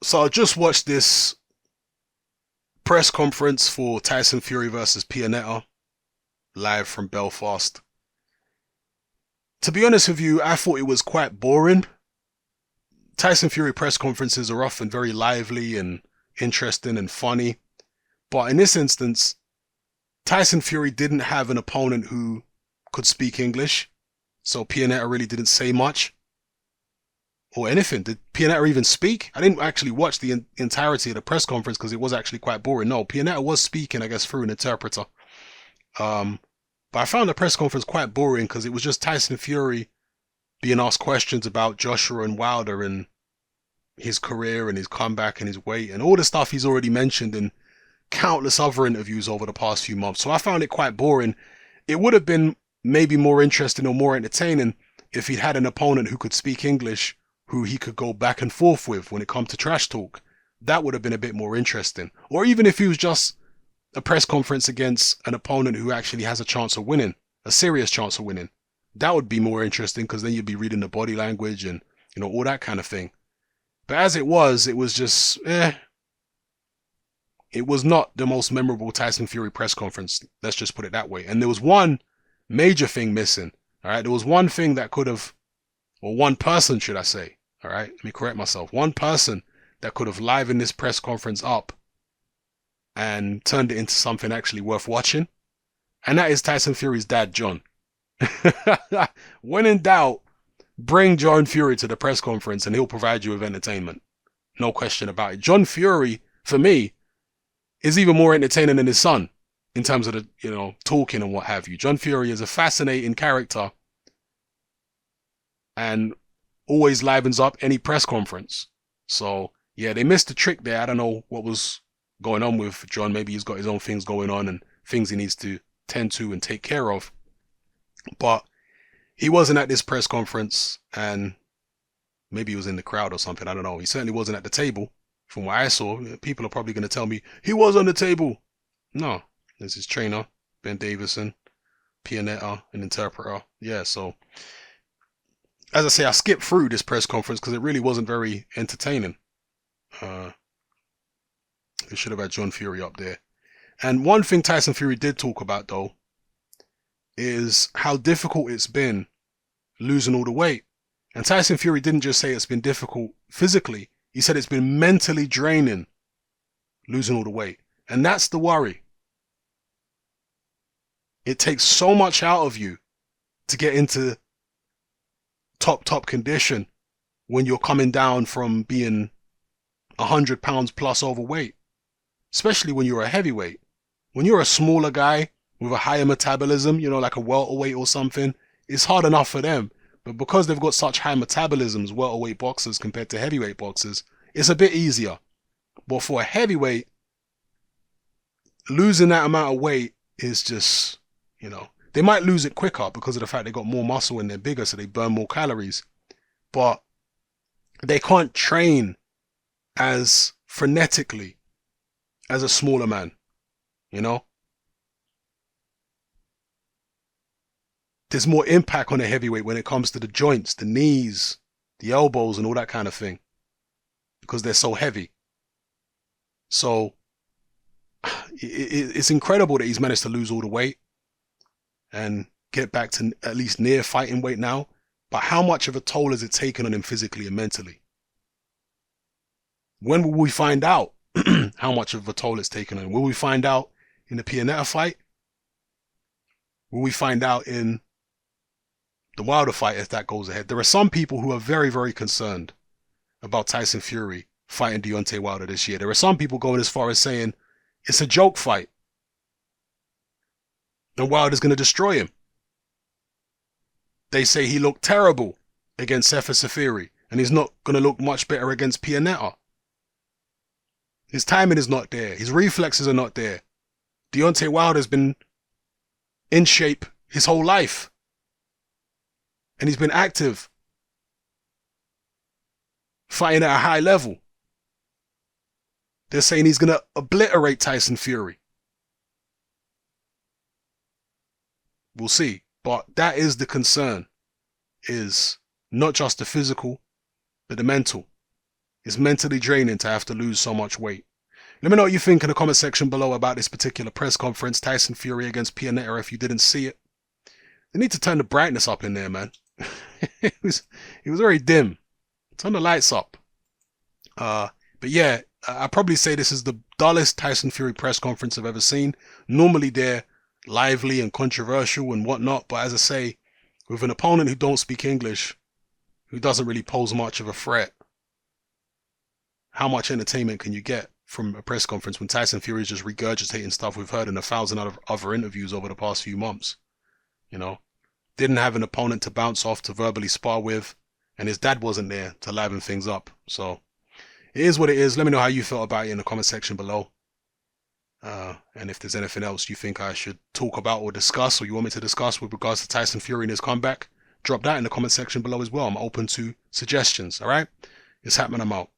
So I just watched this press conference for Tyson Fury versus Pianetta live from Belfast. To be honest with you, I thought it was quite boring. Tyson Fury press conferences are often very lively and interesting and funny, but in this instance, Tyson Fury didn't have an opponent who could speak English, so Pianetta really didn't say much or anything. Did Pianetta even speak? I didn't actually watch the entirety of the press conference because it was actually quite boring. No, Pianetta was speaking, I guess, through an interpreter. Um, but I found the press conference quite boring because it was just Tyson Fury being asked questions about Joshua and Wilder and his career and his comeback and his weight and all the stuff he's already mentioned in countless other interviews over the past few months. So I found it quite boring. It would have been maybe more interesting or more entertaining if he'd had an opponent who could speak English, who he could go back and forth with when it comes to trash talk. That would have been a bit more interesting. Or even if he was just a press conference against an opponent who actually has a chance of winning, a serious chance of winning. That would be more interesting because then you'd be reading the body language and, all that kind of thing. But as it was just, it was not the most memorable Tyson Fury press conference. Let's just put it that way. And there was one major thing missing. All right. There was one thing that could have, or one person, should I say. All right. Let me correct myself. One person that could have livened this press conference up and turned it into something actually worth watching. And that is Tyson Fury's dad, John. When in doubt, bring John Fury to the press conference and he'll provide you with entertainment. No question about it. John Fury, for me, is even more entertaining than his son in terms of the, talking and what have you. John Fury is a fascinating character and always livens up any press conference. So, yeah, they missed the trick there. I don't know what was going on with John. Maybe he's got his own things going on and things he needs to tend to and take care of. But he wasn't at this press conference and maybe he was in the crowd or something. I don't know. He certainly wasn't at the table. From what I saw, people are probably going to tell me he was on the table. No, there's his trainer, Ben Davison, Pianetta, an interpreter. Yeah, so as I say, I skipped through this press conference because it really wasn't very entertaining. They should have had John Fury up there. And one thing Tyson Fury did talk about, though, is how difficult it's been losing all the weight. And Tyson Fury didn't just say it's been difficult physically. He said it's been mentally draining losing all the weight. And that's the worry. It takes so much out of you to get into top condition when you're coming down from being 100 pounds plus overweight, especially when you're a heavyweight. When you're a smaller guy with a higher metabolism, like a welterweight or something, it's hard enough for them. But because they've got such high metabolisms, welterweight boxers compared to heavyweight boxers, it's a bit easier. But for a heavyweight, losing that amount of weight is just, they might lose it quicker because of the fact they got more muscle and they're bigger, so they burn more calories. But they can't train as frenetically as a smaller man, There's more impact on a heavyweight when it comes to the joints, the knees, the elbows, and all that kind of thing because they're so heavy. So it's incredible that he's managed to lose all the weight and get back to at least near fighting weight now. But how much of a toll has it taken on him physically and mentally? When will we find out how much of a toll it's taken on him? Will we find out in the Pianetta fight? Will we find out in the Wilder fight if that goes ahead? There are some people who are very, very concerned about Tyson Fury fighting Deontay Wilder this year. There are some people going as far as saying it's a joke fight and Wilder's going to destroy him. They say he looked terrible against Sefer Safiri and he's not going to look much better against Pianetta. His timing is not there. His reflexes are not there. Deontay Wilder's been in shape his whole life. And he's been active. Fighting at a high level. They're saying he's going to obliterate Tyson Fury. We'll see. But that is the concern. Is not just the physical, but the mental. It's mentally draining to have to lose so much weight. Let me know what you think in the comment section below about this particular press conference, Tyson Fury against Pianetta, if you didn't see it. They need to turn the brightness up in there, man. it was very dim. Turn the lights up. But yeah, I'd probably say this is the dullest Tyson Fury press conference I've ever seen. Normally they're lively and controversial and whatnot, but as I say, with an opponent who don't speak English, who doesn't really pose much of a threat, how much entertainment can you get from a press conference when Tyson Fury is just regurgitating stuff we've heard in 1,000 other interviews over the past few months? You know, didn't have an opponent to bounce off, to verbally spar with, and his dad wasn't there to liven things up. So it is what it is. Let me know how you felt about it in the comment section below. And if there's anything else you think I should talk about or discuss, or you want me to discuss with regards to Tyson Fury and his comeback, drop that in the comment section below as well. I'm open to suggestions. All right, it's happening. I'm out.